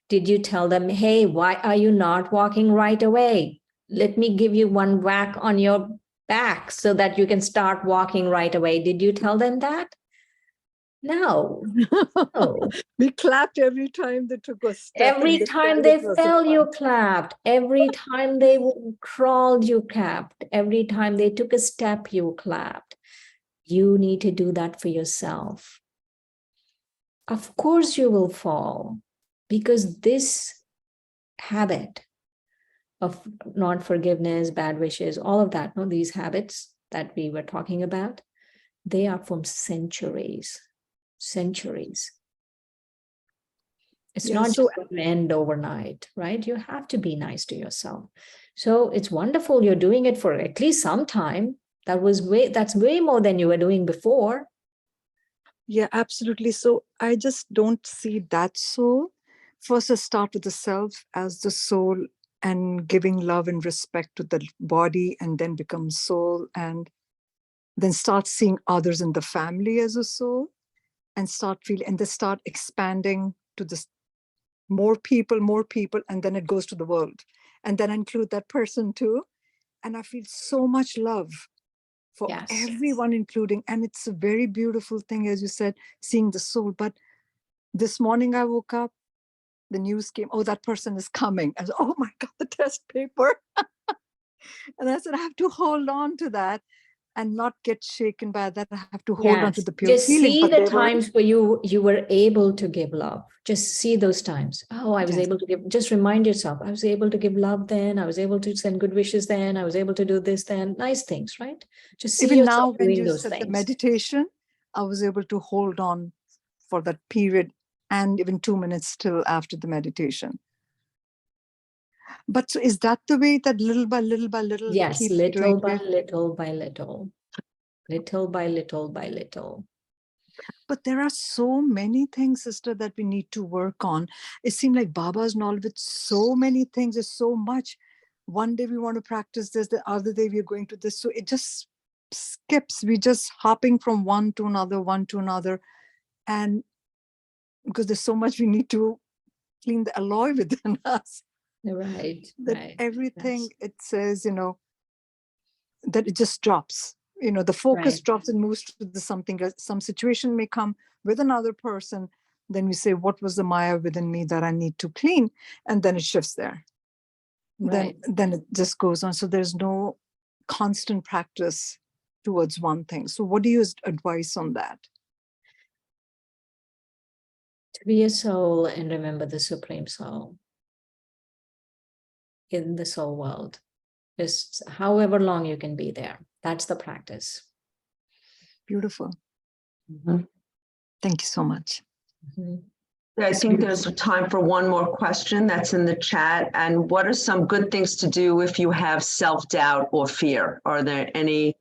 Did you tell them, hey, why are you not walking right away? Let me give you one whack on your back so that you can start walking right away. Did you tell them that? No. No. We clapped every time they took a step. Every time they fell, you clapped. Every time they crawled, you clapped. Every time they took a step, you clapped. You need to do that for yourself. Of course, you will fall because this habit of non-forgiveness, bad wishes, all of that, no, these habits that we were talking about, they are from centuries. It's not just going to end overnight, right? You have to be nice to yourself. So it's wonderful you're doing it for at least some time. That's way more than you were doing before. Yeah, absolutely. So I just don't see that soul. First, I start with the self as the soul and giving love and respect to the body, and then become soul, and then start seeing others in the family as a soul, and start feeling, and then start expanding to this more people, and then it goes to the world. And then I include that person too. And I feel so much love for everyone, including, and it's a very beautiful thing, as you said, seeing the soul. But this morning I woke up, the news came, oh, that person is coming. I said, oh my God, the test paper. And I said, I have to hold on to that and not get shaken by that. I have to hold on to the pure just feeling. See the times where you were able to give love. Just see those times. Oh, I was able to give. Just remind yourself, I was able to give love then. I was able to send good wishes then. I was able to do this then. Nice things, right? Just see even yourself now when doing you those said things. the meditation, I was able to hold on for that period and even 2 minutes still after the meditation. But so is that the way that little by little by little? Yes, keep little doing by it? little by little. Little by little by little. But there are so many things, sister, that we need to work on. It seemed like Baba's knowledge with so many things is so much. One day we want to practice this, the other day we're going to this. So it just skips. We're just hopping from one to another. And because there's so much we need to clean the alloy within us. Right. That everything it says, that it just drops. The focus drops and moves to the something else. Some situation may come with another person, Then we say, what was the Maya within me that I need to clean? And then it shifts there. Right. Then it just goes on. So there's no constant practice towards one thing. So what do you advise on that? To be a soul and remember the Supreme Soul in the soul world. Just however long you can be there. That's the practice. Beautiful. Mhm. Thank you so much. Mhm. I think there's time for one more question that's in the chat. And what are some good things to do if you have self-doubt or fear? Are there any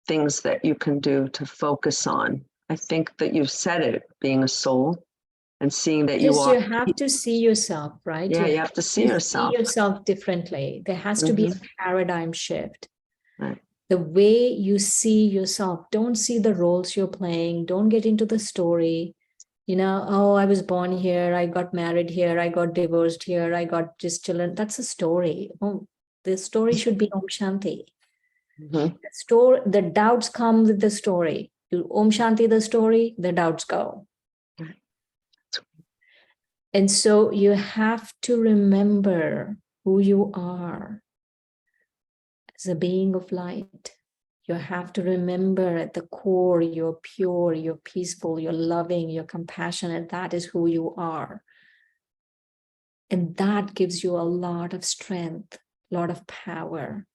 things that you can do to focus on? I think that you've said it, being a soul and seeing that you Just are. you have to see yourself, right? Yeah, you have to see yourself. See yourself differently. There has to be a paradigm shift. Right. The way you see yourself, don't see the roles you're playing, don't get into the story. You know, oh, I was born here, I got married here, I got divorced here, I got just children. That's a story. Oh, the story should be Om Shanti. The doubts come with the story. You Om Shanti the story, the doubts go. And so you have to remember who you are as a being of light. You have to remember at the core, you're pure, you're peaceful, you're loving, you're compassionate. That is who you are. And that gives you a lot of strength, a lot of power.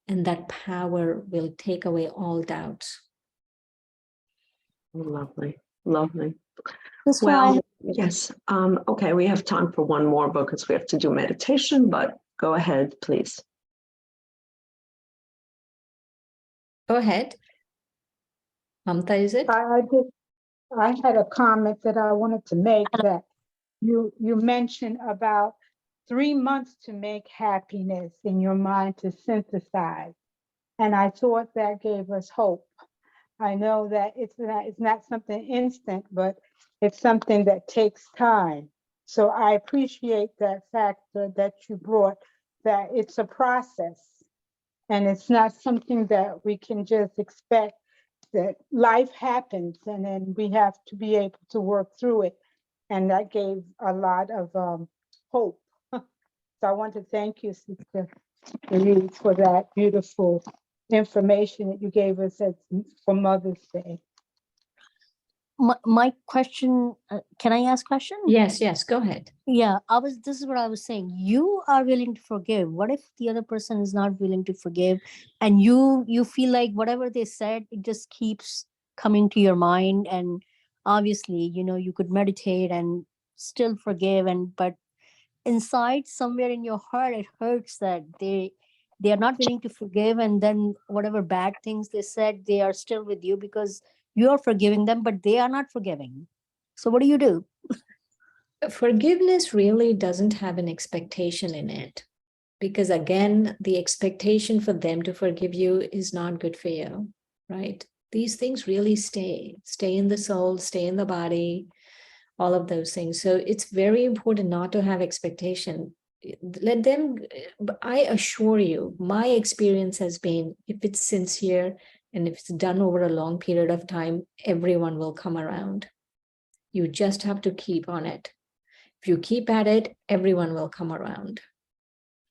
And that power will take away all doubts. Lovely, lovely. Sister, Well, yes. Okay, we have time for one more because we have to do meditation, but go ahead, please. Go ahead. Mamta, is it? I had a comment that I wanted to make, that you mentioned about 3 months to make happiness in your mind to synthesize. And I thought that gave us hope. I know that it's not something instant, but it's something that takes time. So I appreciate that factor that you brought, that it's a process and it's not something that we can just expect, that life happens and then we have to be able to work through it. And that gave a lot of hope. So I want to thank you, Sister Marie, for that beautiful information that you gave us for Mother's Day. My question, can I ask a question? Yes, go ahead. Yeah, this is what I was saying. You are willing to forgive. What if the other person is not willing to forgive, and you feel like whatever they said, it just keeps coming to your mind? And obviously, you could meditate and still forgive, but inside, somewhere in your heart, it hurts that they are not willing to forgive, and then whatever bad things they said, they are still with you because you're forgiving them, but they are not forgiving. So what do you do? Forgiveness really doesn't have an expectation in it, because again, the expectation for them to forgive you is not good for you, right? These things really stay in the soul, stay in the body, all of those things. So it's very important not to have expectation. Let them, I assure you, my experience has been, if it's sincere and if it's done over a long period of time, everyone will come around. You just have to keep on it. If you keep at it, everyone will come around.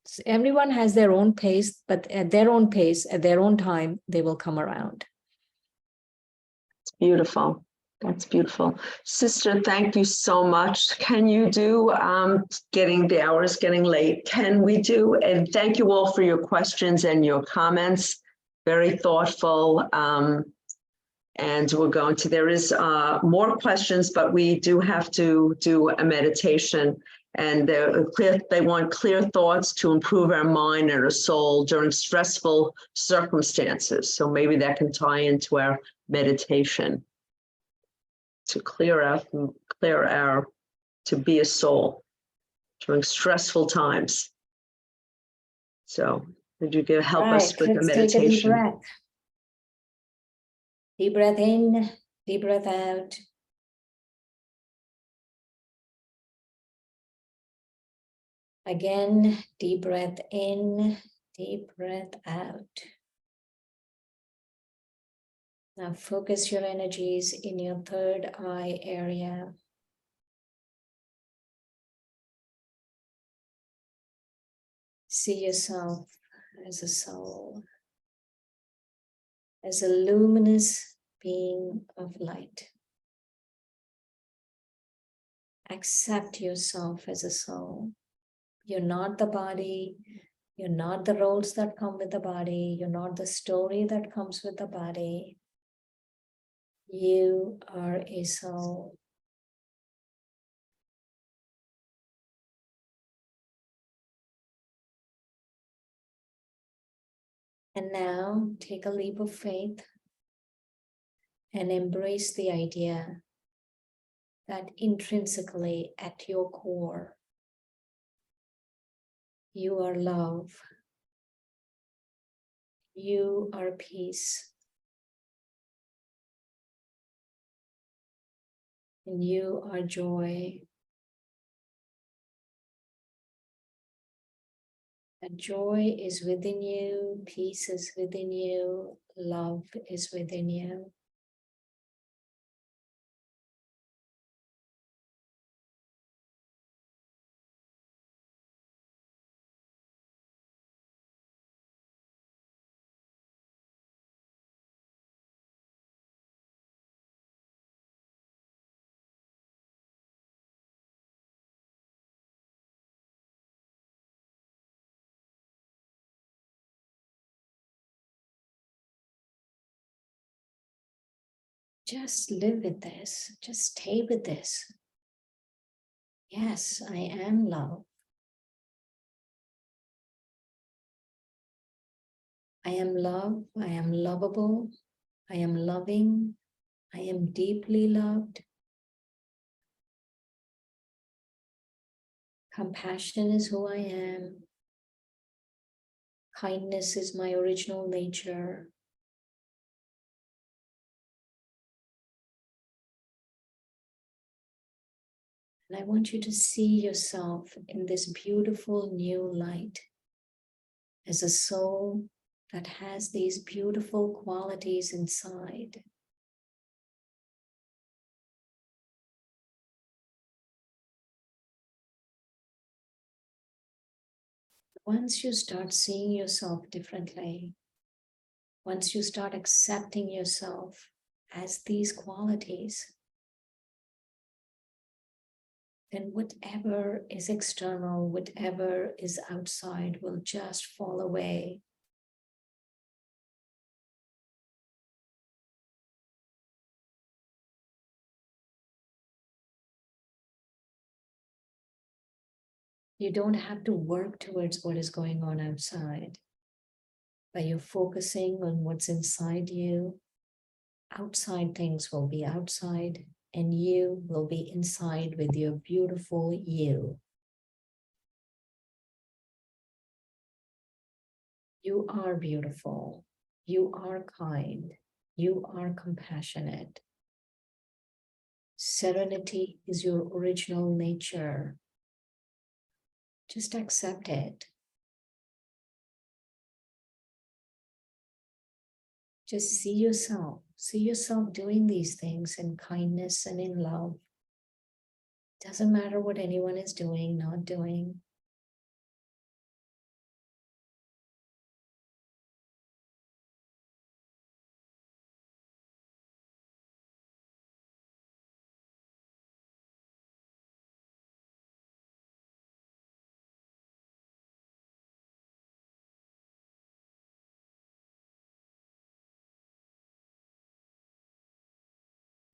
So everyone has their own pace, but at their own pace, at their own time, they will come around. It's beautiful. That's beautiful. Sister, thank you so much. Can you do, the hour is getting late. Can we do, and thank you all for your questions and your comments. Very thoughtful. And we're going to, there is more questions, but we do have to do a meditation, and they want clear thoughts to improve our mind and our soul during stressful circumstances. So maybe that can tie into our meditation to to be a soul during stressful times. So would you help us with the Let's take a deep meditation? breath. Deep breath in, deep breath out. Again, deep breath in, deep breath out. Now focus your energies in your third eye area. See yourself as a soul, as a luminous being of light. Accept yourself as a soul. You're not the body. You're not the roles that come with the body. You're not the story that comes with the body. You are a soul. And now take a leap of faith and embrace the idea that intrinsically at your core, you are love. You are peace. And you are joy. That joy is within you, peace is within you, love is within you. Just live with this. Just stay with this. Yes, I am love. I am love. I am lovable. I am loving. I am deeply loved. Compassion is who I am. Kindness is my original nature. And I want you to see yourself in this beautiful new light as a soul that has these beautiful qualities inside. Once you start seeing yourself differently, once you start accepting yourself as these qualities, then whatever is external, whatever is outside will just fall away. You don't have to work towards what is going on outside. By you focusing on what's inside you, outside things will be outside, and you will be inside with your beautiful you. You are beautiful. You are kind. You are compassionate. Serenity is your original nature. Just accept it. Just see yourself doing these things in kindness and in love. Doesn't matter what anyone is doing, not doing.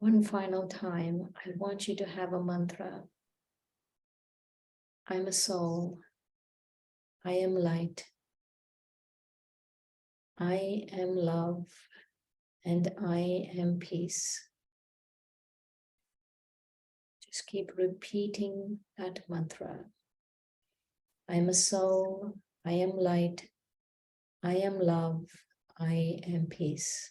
One final time, I want you to have a mantra. I'm a soul. I am light. I am love. And I am peace. Just keep repeating that mantra. I am a soul. I am light. I am love. I am peace.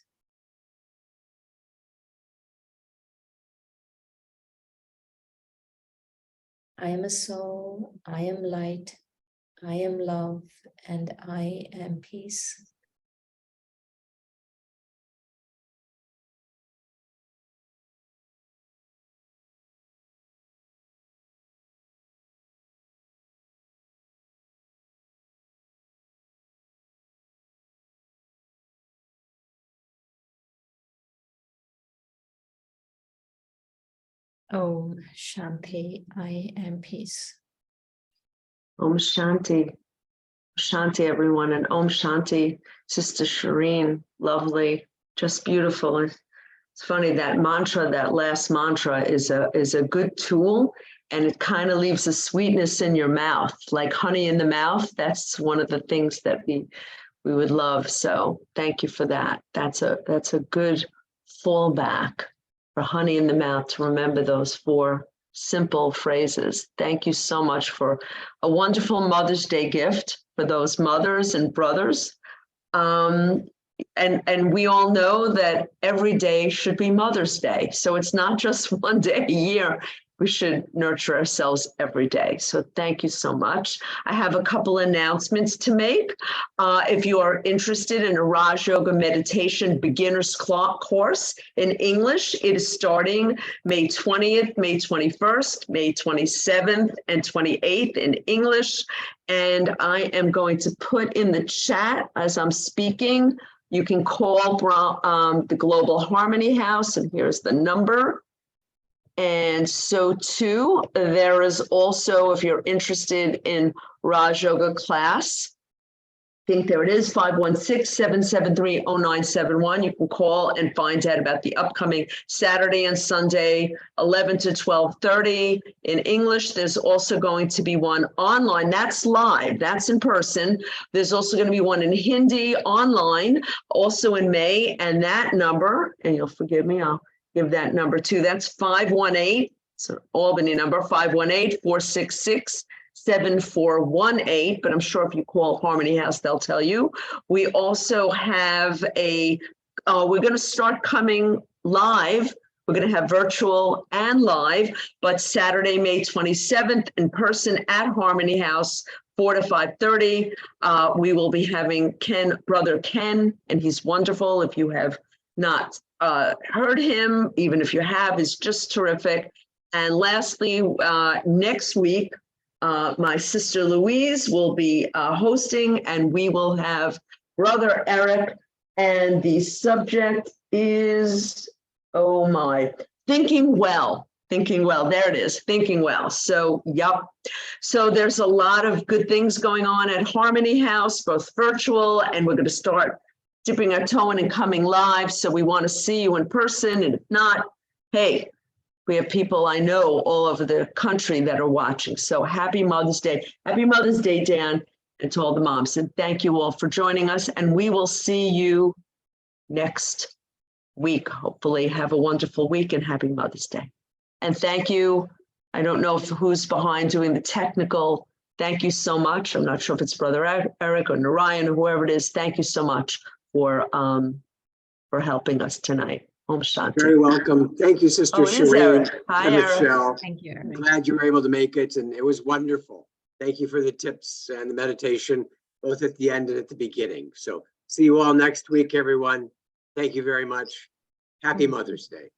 I am a soul. I am light. I am love. And I am peace. Om Shanti, I am peace. Om Shanti. Shanti, everyone, and Om Shanti, Sister Shireen. Lovely, just beautiful. It's funny, that mantra, that last mantra is a good tool, and it kind of leaves a sweetness in your mouth, like honey in the mouth. That's one of the things that we would love. So thank you for that. That's a good fallback for honey in the mouth, to remember those 4 simple phrases. Thank you so much for a wonderful Mother's Day gift for those mothers and brothers. And we all know that every day should be Mother's Day. So it's not just one day a year. We should nurture ourselves every day. So thank you so much. I have a couple announcements to make. If you are interested in a Raj Yoga meditation beginner's course in English, it is starting May 20th, May 21st, May 27th, and 28th in English. And I am going to put in the chat as I'm speaking. You can call the Global Harmony House, and here's the number. And so too, there is also, if you're interested in Raj Yoga class, I think there it is, 516-773-0971. You can call and find out about the upcoming Saturday and Sunday, 11 to 12:30 in English. There's also going to be one online. That's live, that's in person. There's also going to be one in Hindi online, also in May. And that number, and you'll forgive me, I'll give that number too. That's 518, it's an Albany number, 518-466-7418. But I'm sure if you call Harmony House, they'll tell you. We also have we're going to start coming live. We're going to have virtual and live, but Saturday, May 27th, in person at Harmony House, 4 to 5:30. We will be having Brother Ken, and he's wonderful. If you have not heard him, even if you have, is just terrific. And lastly, next week, my sister Louise will be hosting, and we will have Brother Eric, and the subject is, oh my, thinking well. Thinking well, there it is, thinking well. So, yep. So there's a lot of good things going on at Harmony House, both virtual, and we're going to start dipping our toe in and coming live. So we want to see you in person. And if not, hey, we have people I know all over the country that are watching. So happy Mother's Day. Happy Mother's Day, Dan, and to all the moms. And thank you all for joining us. And we will see you next week. Hopefully have a wonderful week, and happy Mother's Day. And thank you. I don't know who's behind doing the technical. Thank you so much. I'm not sure if it's Brother Eric or Narayan or whoever it is. Thank you so much for helping us tonight. Om Shanti. Very welcome. Thank you, Sister Shireen. Hi, and Eric. Michelle. Thank you. I'm glad you were able to make it, and it was wonderful. Thank you for the tips and the meditation, both at the end and at the beginning. So see you all next week, everyone. Thank you very much. Happy Mother's Day.